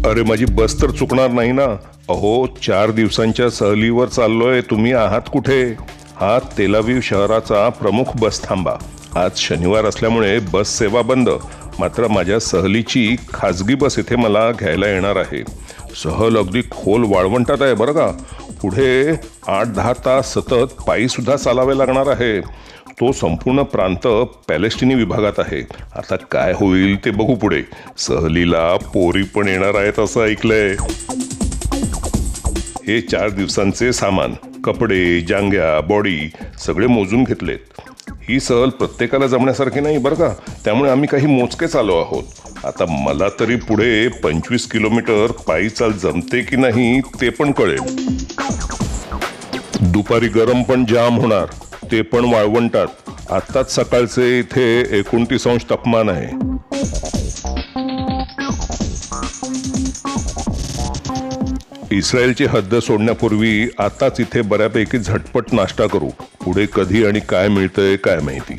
अरे माझी बस तर चुकणार नाही ना. अहो 4 दिवसांच्या सहलीवर चाललोय. तुम्ही आहात कुठे? हा तेल अवीव शहराचा प्रमुख बस थांबा. आज शनिवार असल्यामुळे बस सेवा बंद. मात्र माझ्या सहलीची खाजगी बस इथे मला घ्यायला येणार आहे. सहल अगदी खोल वाळवंटात आहे बरं का. पुढे 8-10 तास सतत पायी सुद्धा चालावे लागणार आहे. तो संपूर्ण प्रांत पॅलेस्टिनी विभागात आहे. आता काय होईल ते बघू पुढे. सहलीला पोरी पण येणार आहेत असं ऐकलंय. हे 4 दिवसांचे सामान, कपडे, जांघ्या, बॉडी सगळे मोजून घेतलेत. ही सहल प्रत्येकाला जमण्यासारखी नाही बरं का. त्यामुळे आम्ही काही मोजकेच आलो आहोत. आता मला तरी पुढे 25 किलोमीटर पायी चाल जमते की नाही ते पण कळेल. दुपारी गरम पण जाम होणार, ते पण वाळवंटात. आत्ताच सकाळचे इथे 29 अंश तापमान आहे. इस्रायलची हद्द सोडण्यापूर्वी आताच इथे बऱ्यापैकी झटपट नाश्ता करू. पुढे कधी आणि काय मिळतंय काय माहिती.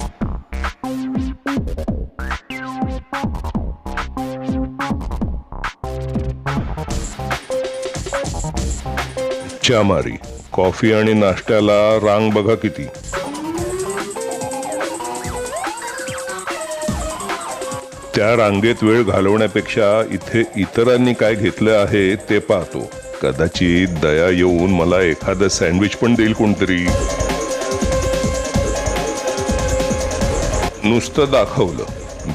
चामारी कॉफी आणि नाश्त्याला रांग बघा किती. त्या रांगेत वेळ घालवण्यापेक्षा इथे इतरांनी काय घेतलं आहे ते पाहतो. कदाचित दया येऊन मला एखादं सँडविच पण देईल कोणतरी. नुसतं दाखवलं,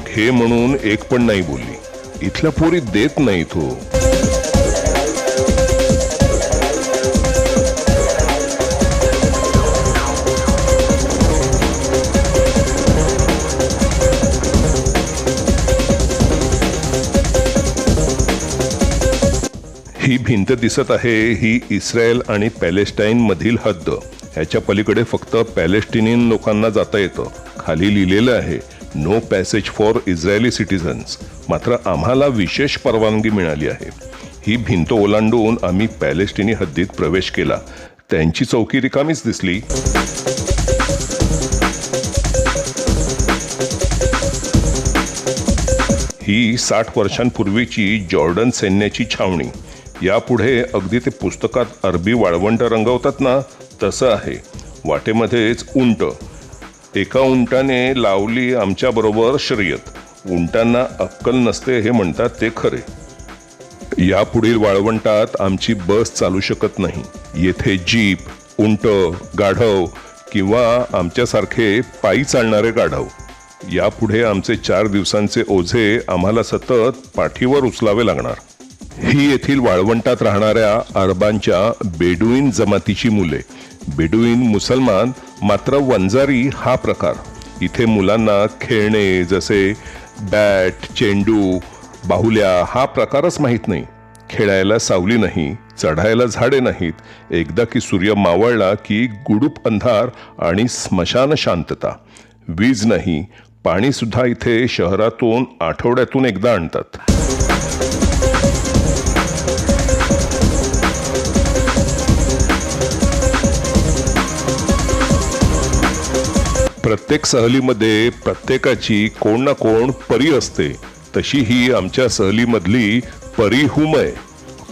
घे म्हणून एक पण नाही बोलली. इथल्या पोरी देत नाही तो. ही भिंत दिसत आहे, ही इस्रायल आणि पॅलेस्टाईन मधील हद्द. ह्याच्या पलीकडे फक्त पॅलेस्टिनियन लोकांना जाता येतं. खाली लिहिलेलं आहे no passage for Israeli citizens. मात्र आम्हाला विशेष परवानगी मिळाली आहे. ही भिंत ओलांडून आम्ही पॅलेस्टिनी हद्दीत प्रवेश केला. त्यांची चौकी रिकामीच दिसली. ही 60 वर्षांपूर्वीची जॉर्डन सैन्याची छावणी. यापुढे अगदी ते पुस्तकात अरबी वाळवंट रंगवतात ना तसं आहे. वाटेमध्येच उंट. एका उंटाने लावली आमच्याबरोबर शर्यत. उंटांना अक्कल नसते हे म्हणतात ते खरे. यापुढील वाळवंटात आमची बस चालू शकत नाही. येथे जीप, उंट, गाढव किंवा आमच्यासारखे पायी चालणारे गाढव. यापुढे आमचे 4 दिवसांचे ओझे आम्हाला सतत पाठीवर उचलावे लागणार. ही येथील वाळवंटात राहणाऱ्या अरबांच्या बेडुईन जमातीची मुले. बेडुईन मुसलमान, मात्र वंजारी हा प्रकार. इथे मुलांना खेळणे जसे बॅट, चेंडू, बाहुल्या हा प्रकारच माहीत नाही. खेळायला सावली नाही, चढायला झाडे नाहीत. एकदा की सूर्य मावळला की गुडूप अंधार आणि स्मशान शांतता. वीज नाही, पाणी सुद्धा इथे शहरातून आठवड्यातून एकदा आणतात. प्रत्येक सहलीमध्ये प्रत्येकाची कोण ना कोण परी असते. तशी ही आमच्या सहलीमधली परी हुमय.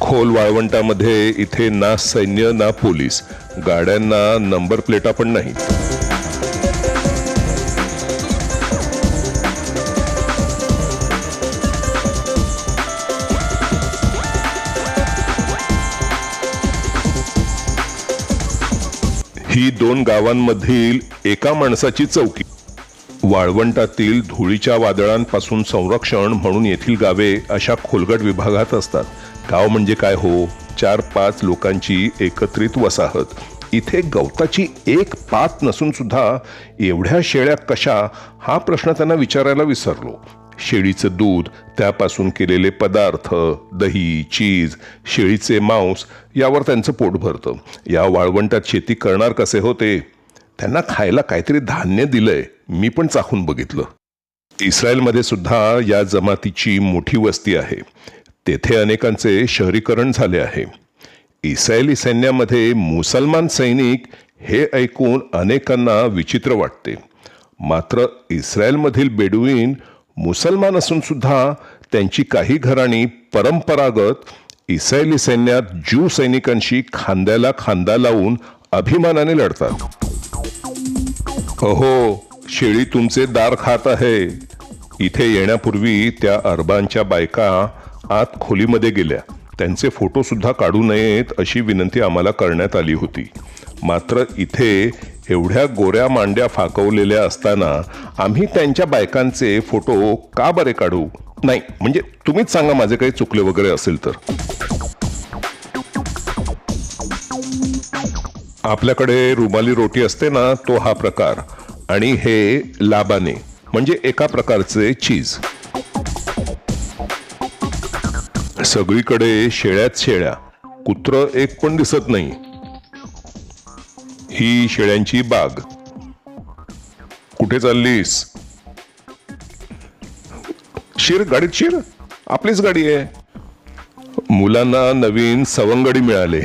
खोल वाळवंटामध्ये इथे ना सैन्य ना पोलीस. गाड्यांना नंबर प्लेटा पण नाही. ही 2 गावांमधील एका माणसाची चौकी. वाळवंटातील धुळीच्या वादळांपासून संरक्षण म्हणून येथील गावे अशा खोलगट विभागात असतात. गाव म्हणजे काय हो, 4-5 लोकांची एकत्रित वसाहत. इथे गवताची एक पात नसून सुद्धा एवढ्या शेळ्या कशा हा प्रश्न त्यांना विचारायला विसरलो. शेळीचं दूध, त्यापासून केलेले पदार्थ, दही, चीज, शेळीचे मांस यावर त्यांचं पोट भरतं. या वाळवंटात शेती करणार कसे होते? त्यांना खायला काहीतरी धान्य दिलंय. मी पण चाखून बघितलं. इस्रायलमध्ये सुद्धा या जमातीची मोठी वस्ती आहे. तेथे अनेकांचे शहरीकरण झाले आहे. इस्रायली सैन्यामध्ये मुसलमान सैनिक हे ऐकून अनेकांना विचित्र वाटते. मात्र इस्रायलमधील बेडुईन मुसलमान असून सुद्धा त्यांची काही घराणी परंपरागत इस्रायली सैन्यात ज्यू सैनिकांशी खांद्याला खांदा लावून अभिमानाने लढतात. अहो, शेळी तुमचे दार खात आहे. इथे येण्यापूर्वी त्या अरबांच्या बायका आत खोलीमध्ये गेल्या. त्यांचे फोटो सुद्धा काढू नयेत अशी विनंती आम्हाला करण्यात आली होती. मात्र इथे एवढ्या गोऱ्या मांड्या फाकवलेल्या असताना आम्ही त्यांच्या बायकांचे फोटो का बरे काढू? नाही, म्हणजे तुम्हीच सांगा माझे काही चुकले वगैरे असेल तर. आपल्याकडे रुमाली रोटी असते ना, तो हा प्रकार. आणि हे लाबाने म्हणजे एका प्रकारचे चीज. सगळीकडे शेळ्याच शेळ्या, कुत्र एक पण दिसत नाही. ही शेळ्यांची बाग. कुठे चाललीस? शिर, गाडीत शिर, आपलीच गाडी आहे. मुलांना नवीन सवंगडी मिळाले.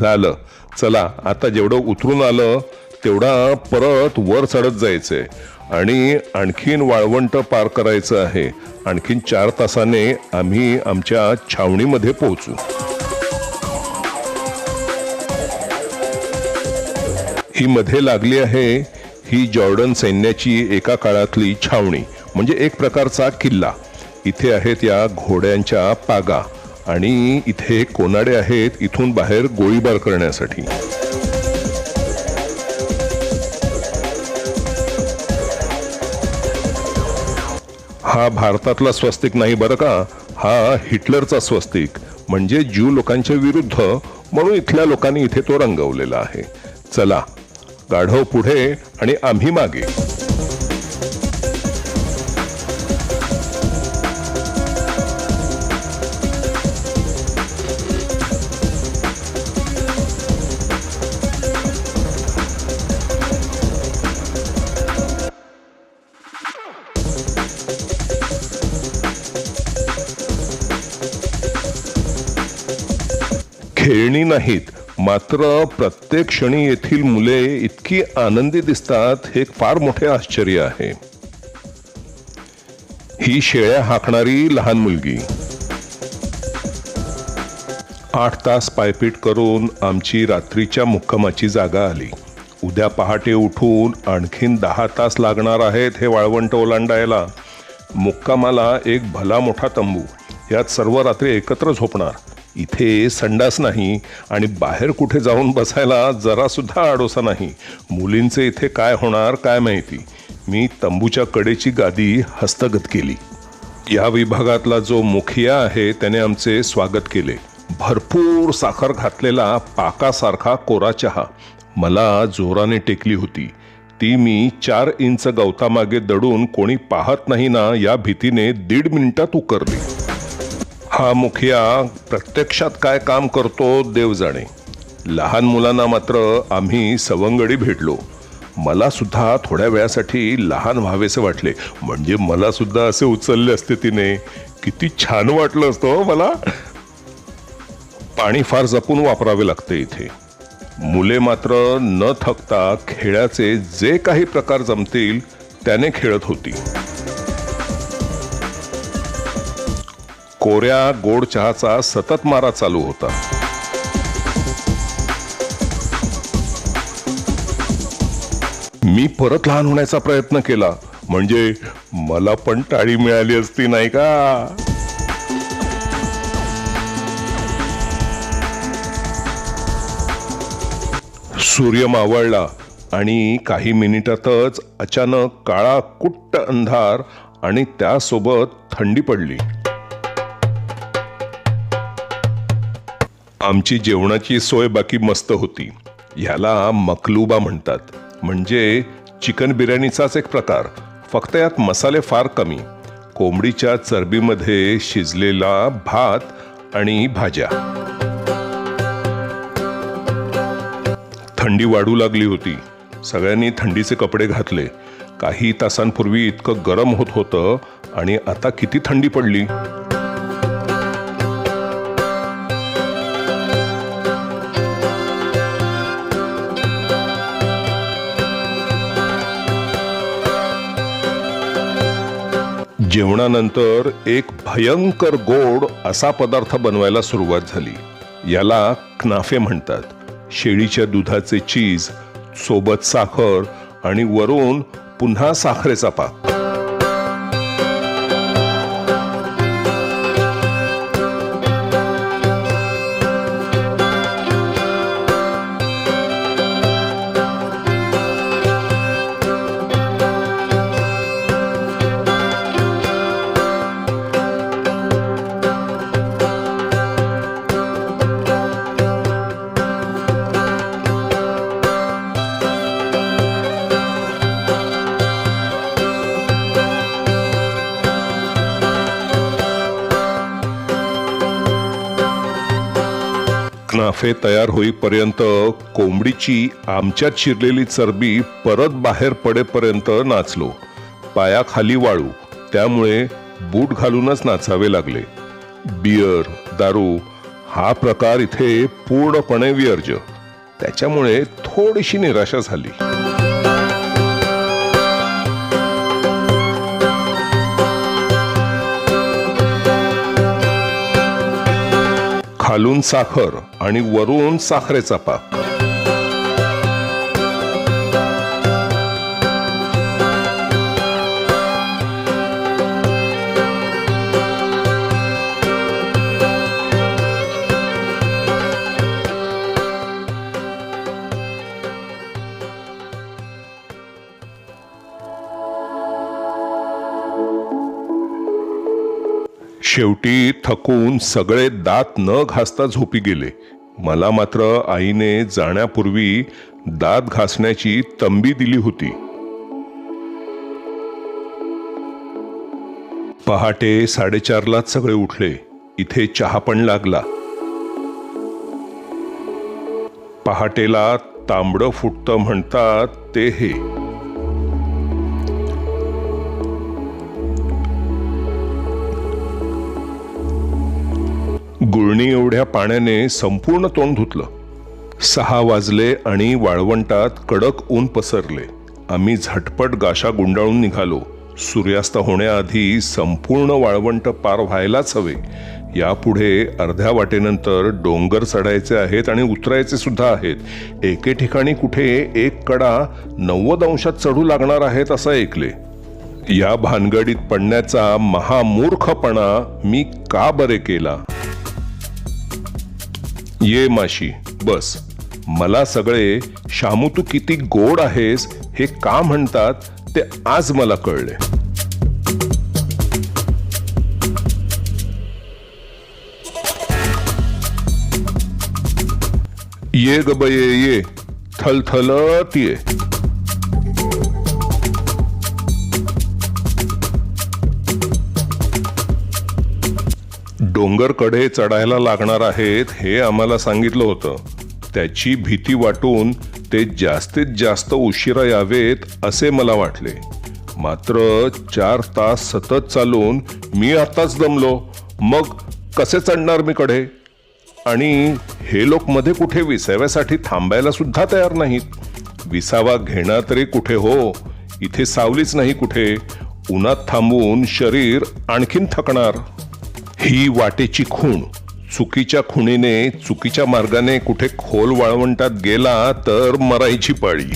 झालं, चला आता जेवढं उतरून आलं तेवढा परत वर चढत जायचंय आणि आणखीन वाळवंट पार करायचं आहे. आणखीन 4 तासाने आम्ही आमच्या छावणीमध्ये पोहोचू. ही मध्ये लागली आहे ही जॉर्डन सैन्याची एका काळातली छावणी, म्हणजे एक प्रकारचा किल्ला. इथे आहेत या घोड्यांच्या पागा आणि इथे कोनाडे आहेत इथून बाहेर गोळीबार करण्यासाठी. हा भारतातला स्वस्तिक नाही बरं का, हा हिटलरचा स्वस्तिक, म्हणजे ज्यू लोकांच्या विरुद्ध, म्हणून इथल्या लोकांनी इथे तो रंगवलेला आहे. चला, गाढव पुढे आणि आम्ही मागे. खेळणी नाहीत, मात्र प्रत्येक क्षणी येथील मुले इतकी आनंदी दिसतात, हे फार मोठे आश्चर्य आहे. ही शेळ्या हाकणारी लहान मुलगी. 8 तास पायपीट करून आमची रात्रीच्या मुक्कामाची जागा आली. उद्या पहाटे उठून आणखीन 10 तास लागणार आहेत हे वाळवंट ओलांडायला. मुक्कामाला एक भला मोठा तंबू, यात सर्व रात्री एकत्र झोपणार. इथे संडास नाही आणि बाहेर कुठे जाऊन बसायला जरा सुद्धा आडोसा नाही. मुलींचे इथे काय होणार काय माहिती. मी तंबूच्या कडेची गादी हस्तगत केली. या विभागातला जो मुखिया आहे त्याने आमचे स्वागत केले. भरपूर साखर घातलेला पाकासारखा कोरा चहा मला जोराने टेकली होती. ती मी 4 इंच गवतामागे दडून कोणी पाहत नाही ना या भीतीने 1.5 मिनिटात उकरली. हा मुखिया प्रत्यक्षात काय काम करतो देव जाणे. लहान मुलांना मात्र आम्ही सवंगडी भेटलो. मला सुद्धा थोड्या वेळासाठी लहान व्हावेसे वाटले, म्हणजे मला सुद्धा असे उचलले असते तिने. किती छान वाटलं असतं मला. पाणी फार जपून वापरावे लागते इथे. मुले मात्र न थकता खेळाचे जे काही प्रकार जमतील त्याने खेळत होती. कोऱ्या गोड चहाचा सतत मारा चालू होता. मी परत लहान होण्याचा प्रयत्न केला, म्हणजे मला पण टाळी मिळाली असती नाही का. सूर्य मावळला आणि काही मिनिटातच अचानक काळा कुट्ट अंधार आणि त्यासोबत थंडी पडली. आमची जेवणाची सोय बाकी मस्त होती. ह्याला मकलूबा म्हणतात, म्हणजे चिकन बिर्याणीचाच एक प्रकार, फक्त यात मसाले फार कमी. कोंबडीच्या चरबीमध्ये शिजलेला भात आणि भाज्या. थंडी वाढू लागली होती. सगळ्यांनी थंडीचे कपडे घातले. काही तासांपूर्वी इतकं गरम होत होतं आणि आता किती थंडी पडली. जेवणानंतर एक भयंकर गोड असा पदार्थ बनवायला सुरुवात झाली. याला क्नाफे म्हणतात. शेळीच्या दुधाचे चीज, सोबत साखर आणि वरून पुन्हा साखरेचा पाक. क्नाफे तयार होईपर्यंत कोंबडीची आमच्यात शिरलेली चरबी परत बाहेर पडेपर्यंत नाचलो. पायाखाली वाळू, त्यामुळे बूट घालूनच नाचावे लागले. बियर, दारू हा प्रकार इथे पूर्णपणे वर्ज्य. त्याच्यामुळे थोडीशी निराशा झाली. खालून साखर आणि वरून साखरेचा पाक. शेवटी थकून सगळे दात न घासता झोपी गेले. मला मात्र आईने जाण्यापूर्वी दात घासण्याची तंबी दिली होती. पहाटे 4:30लाच सगळे उठले. इथे चहा पण लागला. पहाटेला तांबडं फुटतं म्हणतात ते हे. गुळणी एवढ्या पाण्याने संपूर्ण तोंड धुतलं. 6 वाजले आणि वाळवंटात कडक ऊन पसरले. आम्ही झटपट गाशा गुंडाळून निघालो. सूर्यास्त होण्याआधी संपूर्ण वाळवंट पार व्हायलाच हवे. यापुढे अर्ध्या वाटेनंतर डोंगर चढायचे आहेत आणि उतरायचे सुद्धा आहेत. एके ठिकाणी कुठे एक कडा 90 अंशात चढू लागणार आहेत असं ऐकले. या भानगडीत पडण्याचा महामूर्खपणा मी का बरे केला. ये माशी बस. मला सगळे शामू तू किती गोड आहेस हे का म्हणतात ते आज मला कळले. ये ग बये ये, थलथलत ये. डोंगरकडे चढायला लागणार आहेत हे आम्हाला सांगितलं होतं. त्याची भीती वाटून ते जास्तीत जास्त उशिरा यावेत असे मला वाटले. मात्र 4 तास सतत चालून मी आताच दमलो. मग कसे चढणार मी कडे. आणि हे लोक मध्ये कुठे विसाव्यासाठी थांबायला सुद्धा तयार नाहीत. विसावा घेणार तरी कुठे हो. इथे सावलीच नाही कुठे. उन्हात थांबून शरीर आणखीन थकणार. ही वाटेची खूण. चुकीच्या खुणीने चुकीच्या मार्गाने कुठे खोल वाळवंटात गेला तर मरायची पाळी.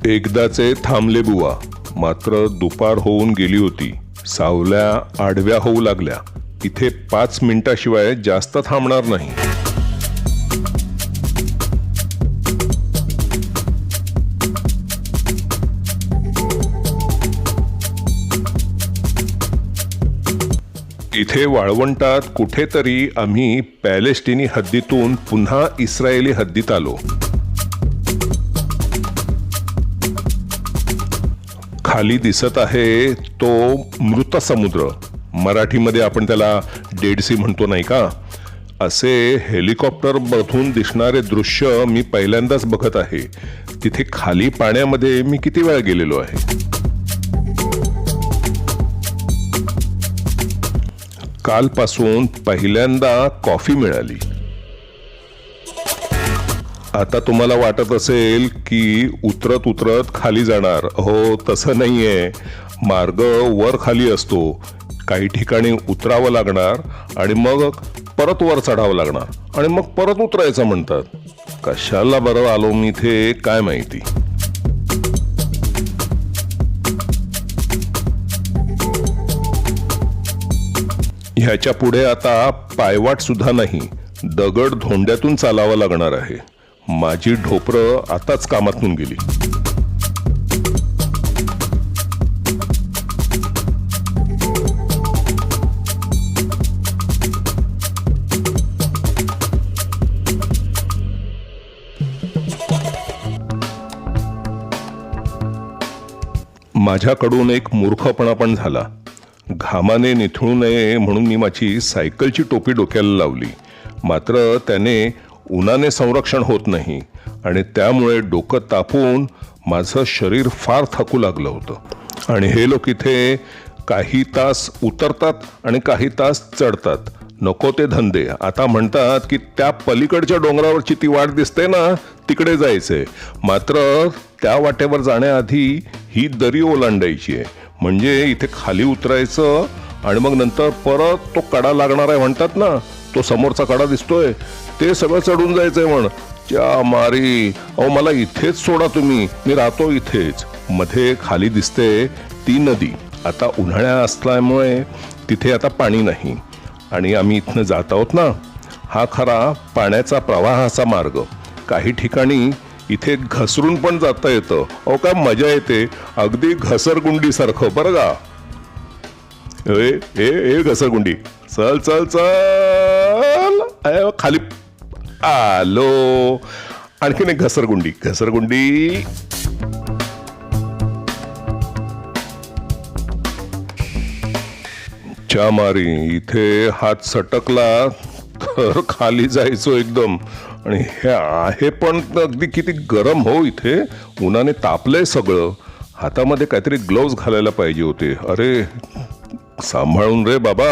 एकदाचे थांबले बुवा. मात्र दुपार होऊन गेली होती. सावल्या आडव्या होऊ लागल्या. इथे 5 मिनिटाशिवाय जास्त थांबणार नाही. इथे वाळवंटात कुठेतरी आम्ही पॅलेस्टिनी हद्दीतून पुन्हा इस्रायली हद्दीत आलो. खाली दिसत आहे तो मृत समुद्र. मराठीमध्ये आपण त्याला डेड सी म्हणतो नाही का. असे हेलिकॉप्टर मधून दिसणारे दृश्य मी पहिल्यांदाच बघत आहे. तिथे खाली पाण्यामध्ये मी किती वेळा गेलेलो आहे. कालपासून पहिल्यांदा कॉफी मिळाली. आता तुम्हाला वाटत असेल की उतरत उतरत खाली जाणार. हो, तसं नाहीये. मार्ग वर खाली असतो. काही ठिकाणी उतरावं लागणार आणि मग परत वर चढावं लागणार आणि मग परत उतरायचं म्हणतात. कशाला बरं आलो मी इथे काय माहिती. ह्याच्या पुढे आता पायवाट सुद्धा नाही, दगड धोंड्यातून चालावं लागणार आहे. माझी ढोपरं आताच कामातून गेली. माझ्याकडून एक मूर्खपणा पण झाला. घामाने निथळू नये म्हणून मी माझी सायकलची टोपी डोक्याला लावली. मात्र त्याने उन्हाने संरक्षण होत नाही आणि त्यामुळे डोकं तापून माझं शरीर फार थकू लागलं होतं. आणि हे लोक इथे काही तास उतरतात आणि काही तास चढतात. नको ते धंदे. आता म्हणतात की त्या पलीकडच्या डोंगरावरची ती वाट दिसते ना, तिकडे जायचंय. मात्र त्या वाटेवर जाण्याआधी ही दरी ओलांडायची आहे. म्हणजे इथे खाली उतरायचं आणि मग नंतर परत तो कडा लागणार आहे म्हणतात ना, तो समोरचा कडा दिसतोय ते सगळं चढून जायचंय म्हण. च्या मारी, अहो मला इथेच सोडा तुम्ही, मी राहतो इथेच. मध्ये खाली दिसते ती नदी. आता उन्हाळ्या असल्यामुळे तिथे आता पाणी नाही आणि आम्ही इथनं जात आहोत ना. हा खरा पाण्याचा प्रवाहाचा मार्ग. काही ठिकाणी इथे घसरून पण जाता येतं. अहो काय मजा येते, अगदी घसरगुंडी सारखं बरं का. ए घसरगुंडी, चल चल चल. खाली आलो. आणखीन एक घसरगुंडी. घसरगुंडी. च्या मारी, इथे हात सटकला तर खाली जायचो एकदम. आणि हे आहे पण अगदी किती गरम हो इथे. उन्हाने तापलंय सगळं. हातामध्ये काहीतरी ग्लोव्ज घालायला पाहिजे होते. अरे सांभाळून रे बाबा,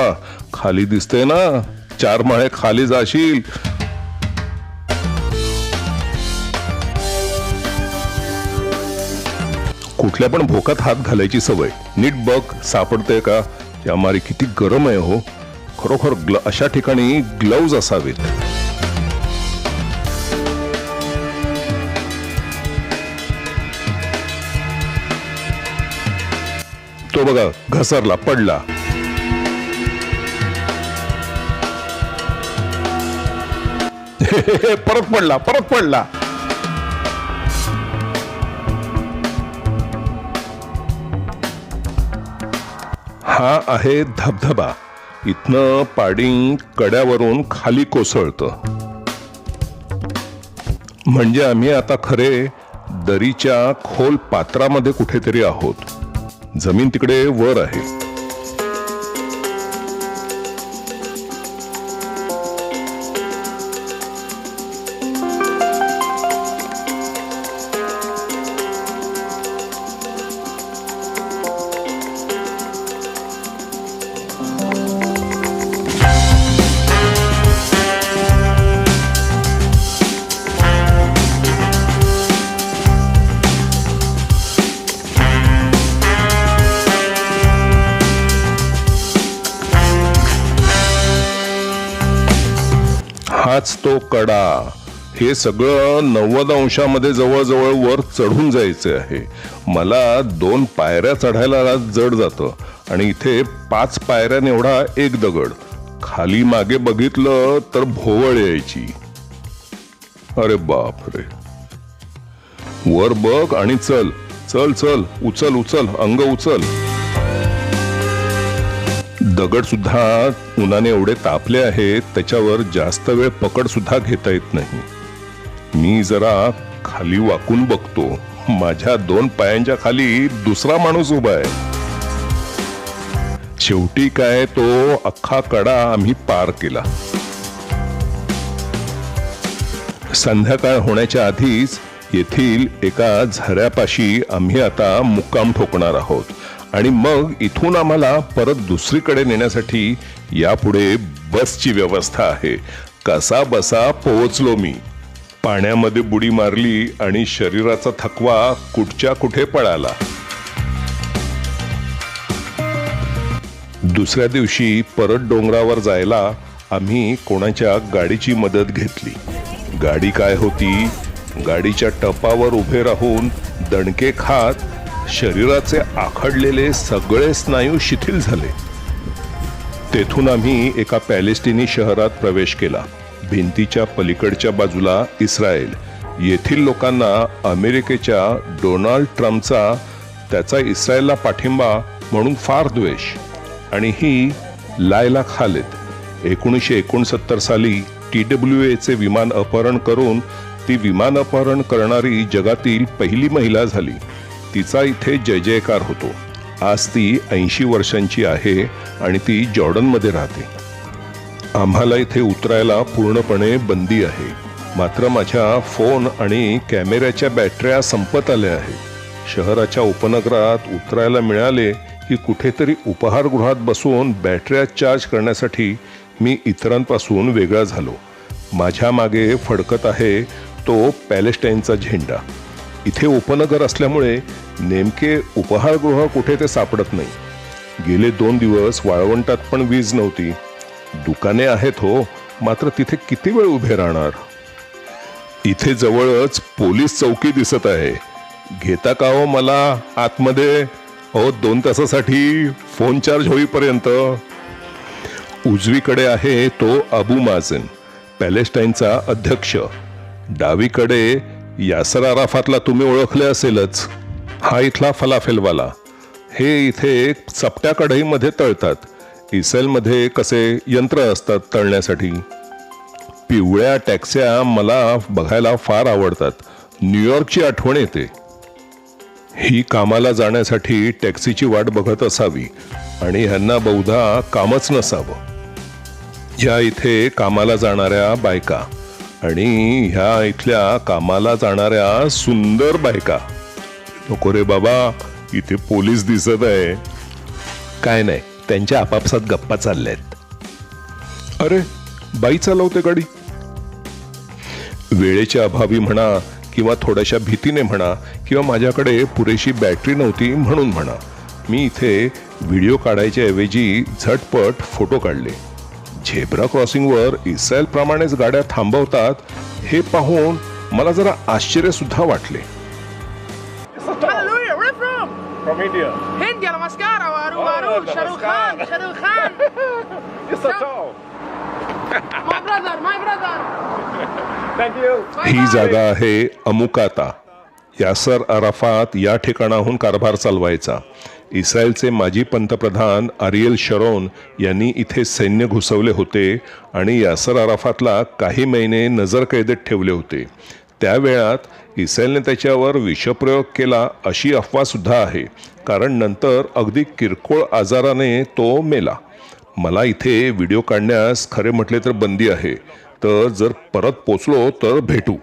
खाली दिसते ना, 4 माळे खाली जाशील. कुठल्या पण भोकात हात घालायची सवय. नीट बघ सापडते का. या मारी किती गरम आहे हो. खरोखर अशा ठिकाणी ग्लोव्ज असावेत. तो बघा घसरला, पडला. परत पडला, परत पडला. हा आहे धबधबा. इथनं पाणी कड्यावरून खाली कोसळतं. म्हणजे आम्ही आता खरे दरीच्या खोल पात्रामध्ये कुठेतरी आहोत. जमीन तिकडे वर आहे. हाच तो कडा. हे सगळं 90 अंशामध्ये जवळजवळ वर चढून जायचं आहे. मला 2 पायऱ्या चढायला जड जातं आणि इथे 5 पायऱ्याने एवढा एक दगड. खाली मागे बघितलं तर भोवळ यायची. अरे बाप रे. वर बघ आणि चल चल चल, उचल उचल, अंग उचल. दगड सुद्धा उन्हाने एवढे तापले आहेत, त्याच्यावर जास्त वेळ पकड सुद्धा घेता येत नाही. मी जरा खाली वाकून बघतो. माझ्या 2 पायांच्या खाली दुसरा माणूस उभा आहे. शेवटी काय तो अख्खा कडा आम्ही पार केला. संध्याकाळ होण्याच्या आधीच येथील एका झऱ्यापाशी आम्ही आता मुक्काम ठोकणार आहोत. आणि मग इथून आम्हाला परत दुसरीकडे नेण्यासाठी यापुढे बसची व्यवस्था आहे. कसा बसा पोहोचलो मी. पाण्यामध्ये बुडी मारली आणि शरीराचा थकवा कुठच्या कुठे पळाला. दुसऱ्या दिवशी परत डोंगरावर जायला आम्ही कोणाच्या गाडीची मदत घेतली. गाडी काय होती, गाडीच्या टपावर उभे राहून दणके खात शरीराचे आखडलेले सगळे स्नायू शिथिल झाले. तेथून आम्ही एका पॅलेस्टिनी शहरात प्रवेश केला. भिंतीच्या पलीकडच्या बाजूला इस्रायल. येथील लोकांना अमेरिकेच्या डोनाल्ड ट्रम्पचा त्याचा इस्रायलला पाठिंबा म्हणून फार द्वेष. आणि ही लायला खालिद 1969 साली TWAचे विमान अपहरण करून ती विमान अपहरण करणारी जगातील पहिली महिला झाली. तिचा इथे जय जयकार होतो. आज ती 80 वर्षांची आहे आणि ती जॉर्डनमध्ये राहते. आम्हाला इथे उतरायला पूर्णपणे बंदी आहे. मात्र माझ्या फोन आणि कॅमेऱ्याच्या बॅटऱ्या संपत आल्या आहेत. शहराच्या उपनगरात उतरायला मिळाले की कुठेतरी उपहारगृहात बसून बॅटऱ्या चार्ज करण्यासाठी मी इतरांपासून वेगळा झालो. माझ्या मागे फडकत आहे तो पॅलेस्टाईनचा झेंडा. इथे उपनगर असल्यामुळे नेमके उपहारगृह कुठे ते सापडत नाही. गेले 2 दिवस वाळवंटात पण वीज नव्हती. दुकाने आहेत हो, मात्र तिथे किती वेळ उभे राहणार. इथे जवळच पोलीस चौकी दिसत आहे. घेता का हो मला आतमध्ये? 2 तासासाठी फोन चार्ज होईपर्यंत. उजवीकडे आहे तो अबू माझन, पॅलेस्टाईनचा अध्यक्ष. डावीकडे यासर अराफातला तुम्ही ओळखले असेलच, हा इथला फलाफेलवाला. हे इथे चपट्या कढईमध्ये तळतात. इस्रायलमध्ये कसे यंत्र असतात तळण्यासाठी. पिवळ्या टॅक्स्या मला बघायला फार आवडतात. न्यूयॉर्कची आठवण येते. ही कामाला जाण्यासाठी टॅक्सीची वाट बघत असावी आणि ह्यांना बहुधा कामच नसावं. ह्या इथे कामाला जाणाऱ्या बायका आणि ह्या इथल्या कामाला जाणाऱ्या सुंदर बायका. नको रे बाबा, इथे पोलीस दिसत आहे. काय नाही, त्यांच्या आपापसात गप्पा चालल्यात. अरे, बाई चालवते गाडी. वेळेच्या अभावी म्हणा किंवा थोड्याशा भीतीने म्हणा किंवा माझ्याकडे पुरेशी बॅटरी नव्हती म्हणून म्हणा, मी इथे व्हिडिओ काढायच्या ऐवजी झटपट फोटो काढले. झेब्रा क्रॉसिंगवर इस्रायल प्रमाणेच गाड्या थांबवतात हे पाहून मला जरा आश्चर्य सुद्धा वाटले. From India. India, la mascara, Waru, Shahrukh Khan, Shahrukh Khan. You're so tall. My brother. Thank you. ही जागा आहे अमुकाता. यासर अराफात या ठिकाणाहून कारभार चालवायचा. इस्रायलचे माजी पंतप्रधान आरियल शरोन यांनी इथे सैन्य घुसवले होते आणि यासर अराफातला काही महिने नजरकैदेत ठेवले होते. त्या वेळात इस्रायलने त्याच्यावर विषप्रयोग केला अशी अफवा सुद्धा आहे, कारण नंतर अगदी किरकोळ आजाराने तो मेला. मला इथे व्हिडिओ काढण्यास खरे म्हटले तर बंदी आहे. तर जर परत पोचलो तर भेटू.